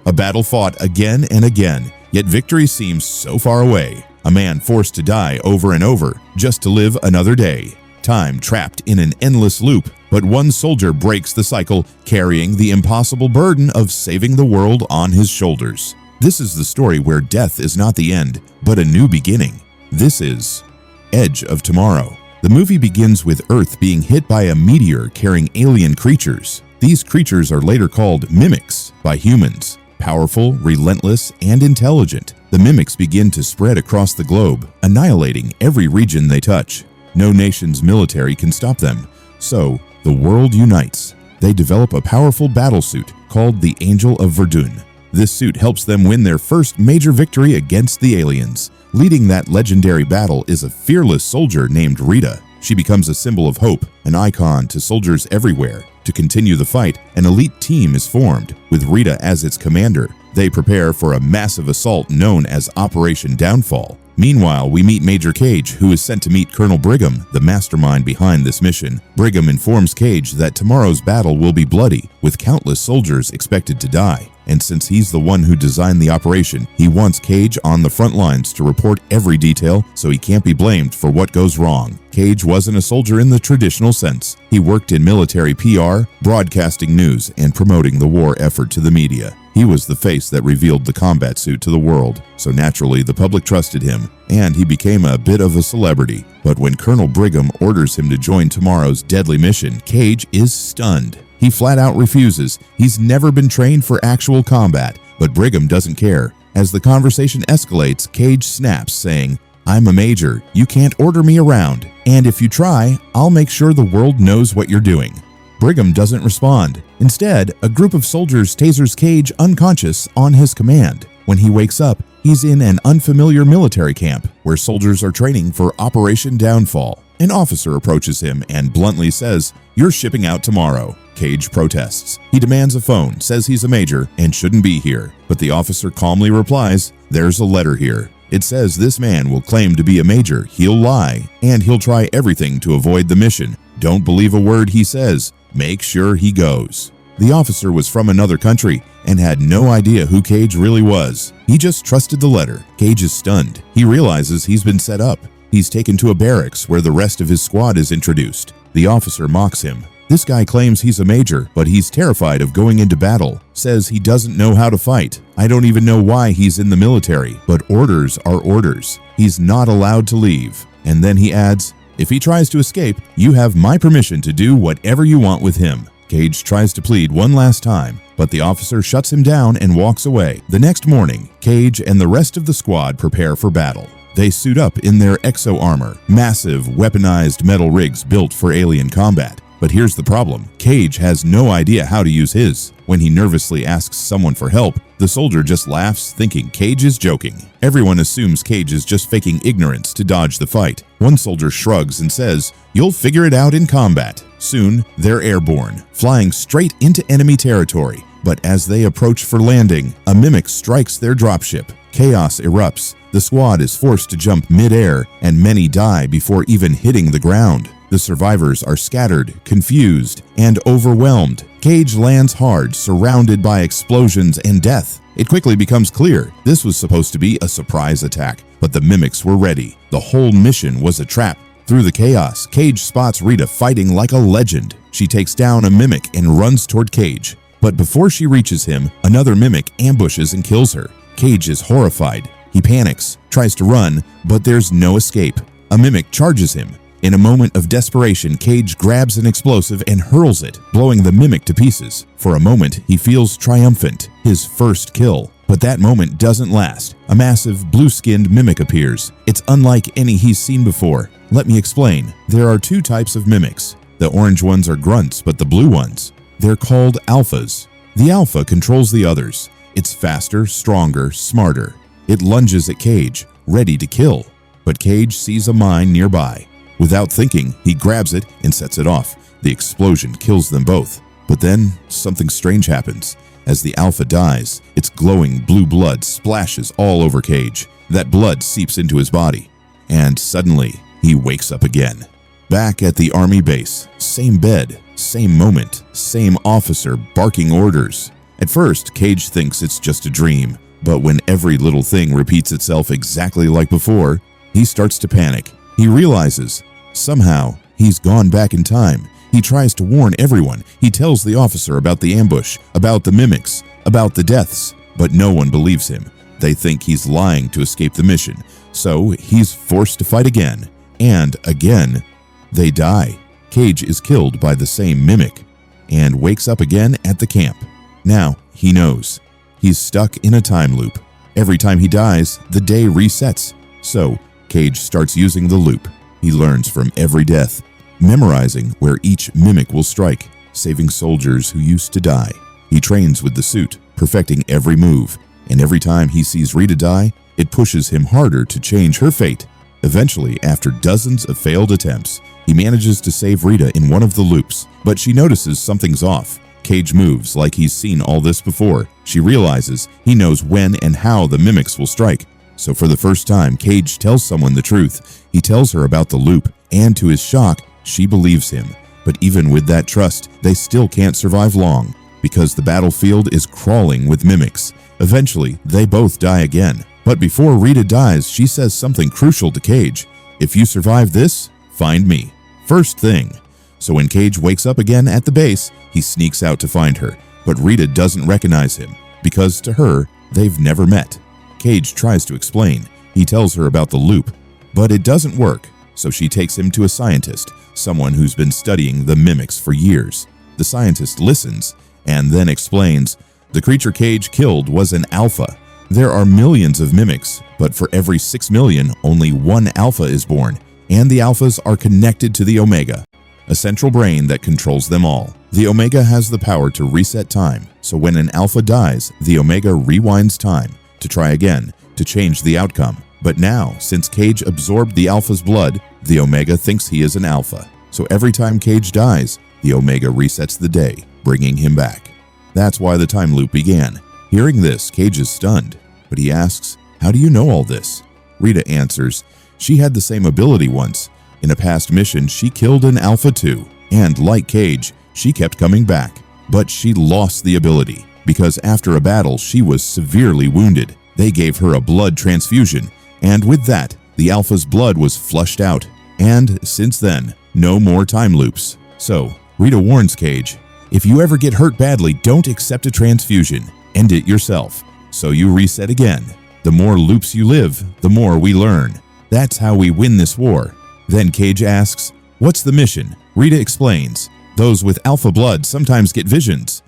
A battle fought again and again, yet victory seems so far away. A man forced to die over and over just to live another day. Time trapped in an endless loop, but one soldier breaks the cycle, carrying the impossible burden of saving the world on his shoulders. This is the story where death is not the end, but a new beginning. This is Edge of Tomorrow. The movie begins with Earth being hit by a meteor carrying alien creatures. These creatures are later called mimics by humans. Powerful, relentless, and intelligent, the mimics begin to spread across the globe, annihilating every region they touch. No nation's military can stop them, so the world unites. They develop a powerful battlesuit called the Angel of Verdun. This suit helps them win their first major victory against the aliens. Leading that legendary battle is a fearless soldier named Rita. She becomes a symbol of hope, an icon to soldiers everywhere. To continue the fight, an elite team is formed, with Rita as its commander. They prepare for a massive assault known as Operation Downfall. Meanwhile, we meet Major Cage, who is sent to meet Colonel Brigham, the mastermind behind this mission. Brigham informs Cage that tomorrow's battle will be bloody, with countless soldiers expected to die. And since he's the one who designed the operation, he wants Cage on the front lines to report every detail so he can't be blamed for what goes wrong. Cage wasn't a soldier in the traditional sense. He worked in military PR, broadcasting news, and promoting the war effort to the media. He was the face that revealed the combat suit to the world, so naturally the public trusted him, and he became a bit of a celebrity. But when Colonel Brigham orders him to join tomorrow's deadly mission, Cage is stunned. He flat out refuses. He's never been trained for actual combat, but Brigham doesn't care. As the conversation escalates, Cage snaps, saying, "I'm a major. You can't order me around. And if you try, I'll make sure the world knows what you're doing." Brigham doesn't respond. Instead, a group of soldiers tasers Cage unconscious on his command. When he wakes up, he's in an unfamiliar military camp where soldiers are training for Operation Downfall. An officer approaches him and bluntly says, "You're shipping out tomorrow." Cage protests. He demands a phone, says he's a major and shouldn't be here. But the officer calmly replies, "There's a letter here. It says this man will claim to be a major, he'll lie, and he'll try everything to avoid the mission. Don't believe a word he says. Make sure he goes." The officer was from another country and had no idea who Cage really was. He just trusted the letter. Cage is stunned. He realizes he's been set up. He's taken to a barracks where the rest of his squad is introduced. The officer mocks him. This guy claims he's a major, but he's terrified of going into battle. Says he doesn't know how to fight. I don't even know why he's in the military, but orders are orders. He's not allowed to leave. And then he adds, "If he tries to escape, you have my permission to do whatever you want with him." Cage tries to plead one last time, but the officer shuts him down and walks away. The next morning, Cage and the rest of the squad prepare for battle. They suit up in their exo armor, massive weaponized metal rigs built for alien combat. But here's the problem. Cage has no idea how to use his. When he nervously asks someone for help, the soldier just laughs, thinking Cage is joking. Everyone assumes Cage is just faking ignorance to dodge the fight. One soldier shrugs and says, "You'll figure it out in combat." Soon, they're airborne, flying straight into enemy territory. But as they approach for landing, a mimic strikes their dropship. Chaos erupts. The squad is forced to jump mid-air, and many die before even hitting the ground. The survivors are scattered, confused, and overwhelmed. Cage lands hard, surrounded by explosions and death. It quickly becomes clear this was supposed to be a surprise attack, but the mimics were ready. The whole mission was a trap. Through the chaos, Cage spots Rita fighting like a legend. She takes down a mimic and runs toward Cage. But before she reaches him, another mimic ambushes and kills her. Cage is horrified. He panics, tries to run, but there's no escape. A mimic charges him. In a moment of desperation, Cage grabs an explosive and hurls it, blowing the mimic to pieces. For a moment, he feels triumphant, his first kill. But that moment doesn't last. A massive, blue-skinned mimic appears. It's unlike any he's seen before. Let me explain. There are two types of mimics. The orange ones are grunts, but the blue ones, they're called alphas. The alpha controls the others. It's faster, stronger, smarter. It lunges at Cage, ready to kill. But Cage sees a mine nearby. Without thinking, he grabs it and sets it off. The explosion kills them both. But then, something strange happens. As the alpha dies, its glowing blue blood splashes all over Cage. That blood seeps into his body. And suddenly, he wakes up again. Back at the army base, same bed, same moment, same officer barking orders. At first, Cage thinks it's just a dream, but when every little thing repeats itself exactly like before, he starts to panic. He realizes, somehow, he's gone back in time. He tries to warn everyone. He tells the officer about the ambush, about the mimics, about the deaths, but no one believes him. They think he's lying to escape the mission, so he's forced to fight again. And again, they die. Cage is killed by the same mimic and wakes up again at the camp. Now, he knows. He's stuck in a time loop. Every time he dies, the day resets. So, Cage starts using the loop. He learns from every death, memorizing where each mimic will strike, saving soldiers who used to die. He trains with the suit, perfecting every move, and every time he sees Rita die, it pushes him harder to change her fate. Eventually, after dozens of failed attempts, he manages to save Rita in one of the loops, but she notices something's off. Cage moves like he's seen all this before. She realizes he knows when and how the mimics will strike. So for the first time, Cage tells someone the truth. He tells her about the loop, and to his shock, she believes him. But even with that trust, they still can't survive long, because the battlefield is crawling with mimics. Eventually, they both die again. But before Rita dies, she says something crucial to Cage. If you survive this, find me. First thing. So when Cage wakes up again at the base, he sneaks out to find her. But Rita doesn't recognize him, because to her, they've never met. Cage tries to explain. He tells her about the loop, but it doesn't work. So she takes him to a scientist, someone who's been studying the mimics for years. The scientist listens and then explains, the creature Cage killed was an alpha. There are millions of mimics, but for every 6 million, only one alpha is born, and the alphas are connected to the omega, a central brain that controls them all. The omega has the power to reset time, so when an alpha dies, the omega rewinds time to try again, to change the outcome. But now, since Cage absorbed the alpha's blood, the omega thinks he is an alpha. So every time Cage dies, the omega resets the day, bringing him back. That's why the time loop began. Hearing this, Cage is stunned, but he asks, how do you know all this? Rita answers, she had the same ability once. In a past mission, she killed an alpha too, and like Cage, she kept coming back. But she lost the ability, because after a battle, she was severely wounded. They gave her a blood transfusion, and with that, the alpha's blood was flushed out. And since then, no more time loops. So, Rita warns Cage, if you ever get hurt badly, don't accept a transfusion. End it yourself, so you reset again. The more loops you live, the more we learn. That's how we win this war. Then Cage asks, what's the mission? Rita explains, those with alpha blood sometimes get visions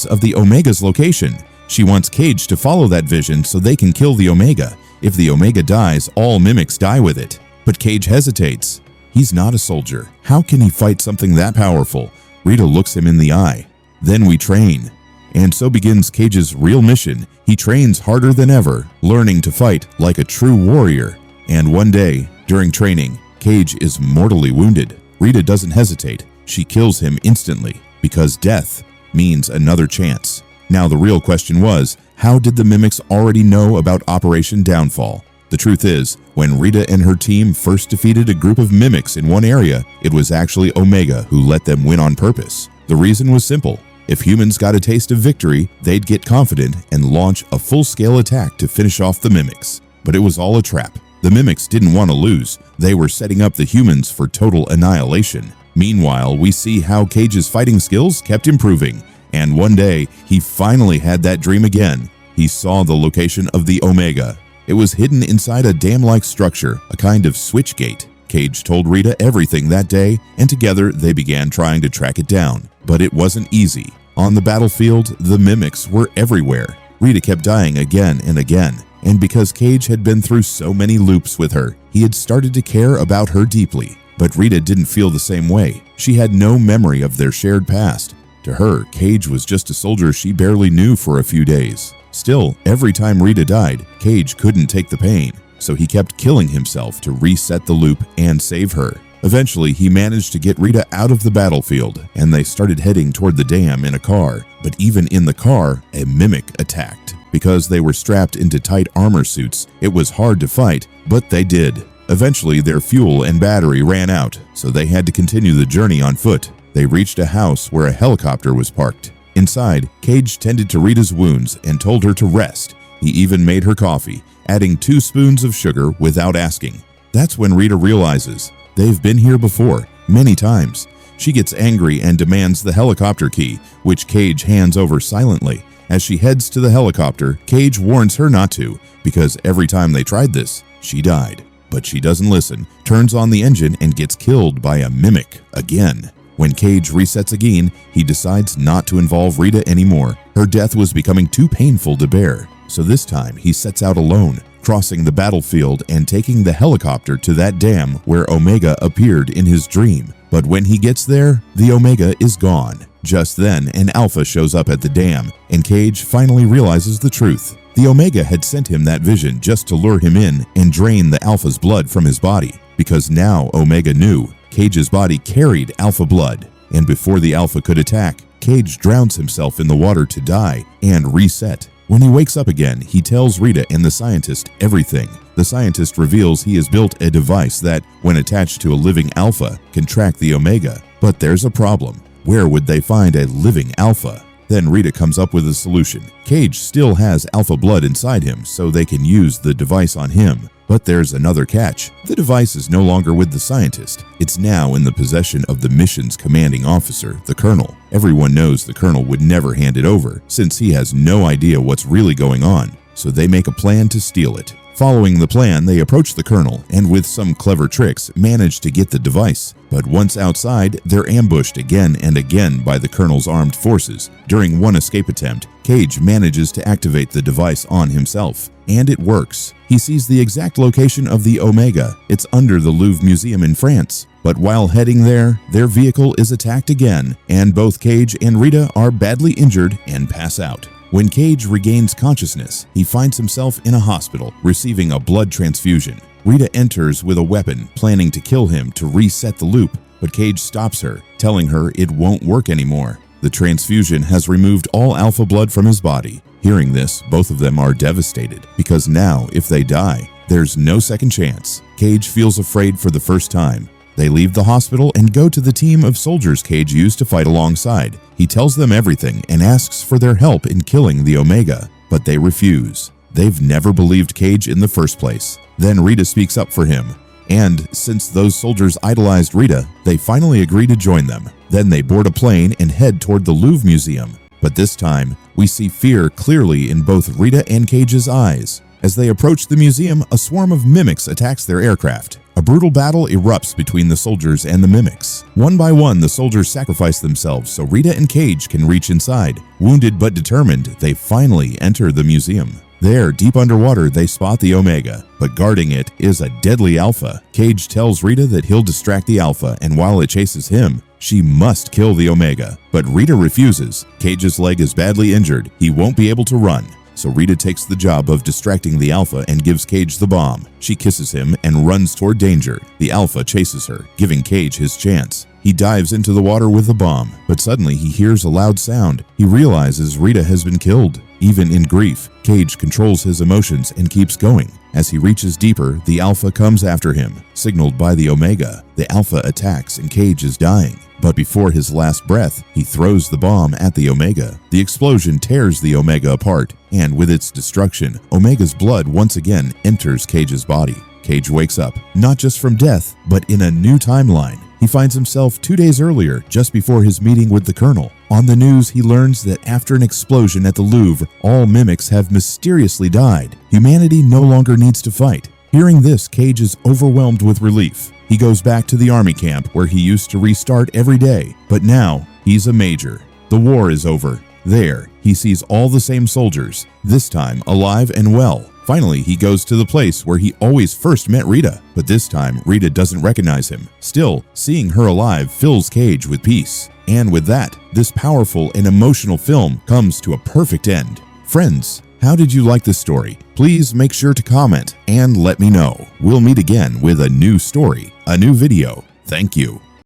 of the omega's location. She wants Cage to follow that vision so they can kill the omega. If the omega dies, all mimics die with it. But Cage hesitates. He's not a soldier. How can he fight something that powerful? Rita looks him in the eye. Then we train. And so begins Cage's real mission. He trains harder than ever, learning to fight like a true warrior. And one day, during training, Cage is mortally wounded. Rita doesn't hesitate. She kills him instantly, because death means another chance. Now the real question was, how did the mimics already know about Operation Downfall? The truth is, when Rita and her team first defeated a group of mimics in one area, it was actually Omega who let them win on purpose. The reason was simple. If humans got a taste of victory, they'd get confident and launch a full-scale attack to finish off the mimics. But it was all a trap. The mimics didn't want to lose. They were setting up the humans for total annihilation. Meanwhile, we see how Cage's fighting skills kept improving. And one day, he finally had that dream again. He saw the location of the Omega. It was hidden inside a dam-like structure, a kind of switch gate. Cage told Rita everything that day, and together they began trying to track it down. But it wasn't easy. On the battlefield, the mimics were everywhere. Rita kept dying again and again. And because Cage had been through so many loops with her, he had started to care about her deeply. But Rita didn't feel the same way. She had no memory of their shared past. To her, Cage was just a soldier she barely knew for a few days. Still, every time Rita died, Cage couldn't take the pain, so he kept killing himself to reset the loop and save her. Eventually, he managed to get Rita out of the battlefield, and they started heading toward the dam in a car. But even in the car, a mimic attacked. Because they were strapped into tight armor suits, it was hard to fight, but they did. Eventually, their fuel and battery ran out, so they had to continue the journey on foot. They reached a house where a helicopter was parked. Inside, Cage tended to Rita's wounds and told her to rest. He even made her coffee, adding 2 spoons of sugar without asking. That's when Rita realizes they've been here before, many times. She gets angry and demands the helicopter key, which Cage hands over silently. As she heads to the helicopter, Cage warns her not to, because every time they tried this, she died. But she doesn't listen, turns on the engine, and gets killed by a mimic again. When Cage resets again, he decides not to involve Rita anymore. Her death was becoming too painful to bear. So this time, he sets out alone, crossing the battlefield and taking the helicopter to that dam where Omega appeared in his dream. But when he gets there, the Omega is gone. Just then, an Alpha shows up at the dam, and Cage finally realizes the truth. The Omega had sent him that vision just to lure him in and drain the Alpha's blood from his body, because now Omega knew Cage's body carried Alpha blood, and before the Alpha could attack, Cage drowns himself in the water to die and reset. When he wakes up again, he tells Rita and the scientist everything. The scientist reveals he has built a device that, when attached to a living Alpha, can track the Omega. But there's a problem. Where would they find a living Alpha? Then Rita comes up with a solution. Cage still has Alpha blood inside him, so they can use the device on him. But there's another catch. The device is no longer with the scientist. It's now in the possession of the mission's commanding officer, the Colonel. Everyone knows the Colonel would never hand it over, since he has no idea what's really going on. So they make a plan to steal it. Following the plan, they approach the Colonel and with some clever tricks manage to get the device. But once outside, they're ambushed again and again by the Colonel's armed forces. During one escape attempt, Cage manages to activate the device on himself. And it works. He sees the exact location of the Omega. It's under the Louvre Museum in France. But while heading there, their vehicle is attacked again, and both Cage and Rita are badly injured and pass out. When Cage regains consciousness, he finds himself in a hospital, receiving a blood transfusion. Rita enters with a weapon, planning to kill him to reset the loop, but Cage stops her, telling her it won't work anymore. The transfusion has removed all Alpha blood from his body. Hearing this, both of them are devastated, because now, if they die, there's no second chance. Cage feels afraid for the first time. They leave the hospital and go to the team of soldiers Cage used to fight alongside. He tells them everything and asks for their help in killing the Omega, but they refuse. They've never believed Cage in the first place. Then Rita speaks up for him, and since those soldiers idolized Rita, they finally agree to join them. Then they board a plane and head toward the Louvre Museum. But this time, we see fear clearly in both Rita and Cage's eyes. As they approach the museum, a swarm of mimics attacks their aircraft. A brutal battle erupts between the soldiers and the mimics. One by one, the soldiers sacrifice themselves so Rita and Cage can reach inside. Wounded but determined, they finally enter the museum. There, deep underwater, they spot the Omega, but guarding it is a deadly Alpha. Cage tells Rita that he'll distract the Alpha, and while it chases him, she must kill the Omega. But Rita refuses. Cage's leg is badly injured. He won't be able to run. So Rita takes the job of distracting the Alpha and gives Cage the bomb. She kisses him and runs toward danger. The Alpha chases her, giving Cage his chance. He dives into the water with the bomb, but suddenly he hears a loud sound. He realizes Rita has been killed. Even in grief, Cage controls his emotions and keeps going. As he reaches deeper, the Alpha comes after him, signaled by the Omega. The Alpha attacks and Cage is dying. But before his last breath, he throws the bomb at the Omega. The explosion tears the Omega apart, and with its destruction, Omega's blood once again enters Cage's body. Cage wakes up, not just from death, but in a new timeline. He finds himself 2 days earlier, just before his meeting with the Colonel. On the news, he learns that after an explosion at the Louvre, all mimics have mysteriously died. Humanity no longer needs to fight. Hearing this, Cage is overwhelmed with relief. He goes back to the army camp where he used to restart every day, but now he's a major. The war is over. There, he sees all the same soldiers, this time alive and well. Finally, he goes to the place where he always first met Rita, but this time Rita doesn't recognize him. Still, seeing her alive fills Cage with peace. And with that, this powerful and emotional film comes to a perfect end. Friends, how did you like this story? Please make sure to comment and let me know. We'll meet again with a new story, a new video. Thank you.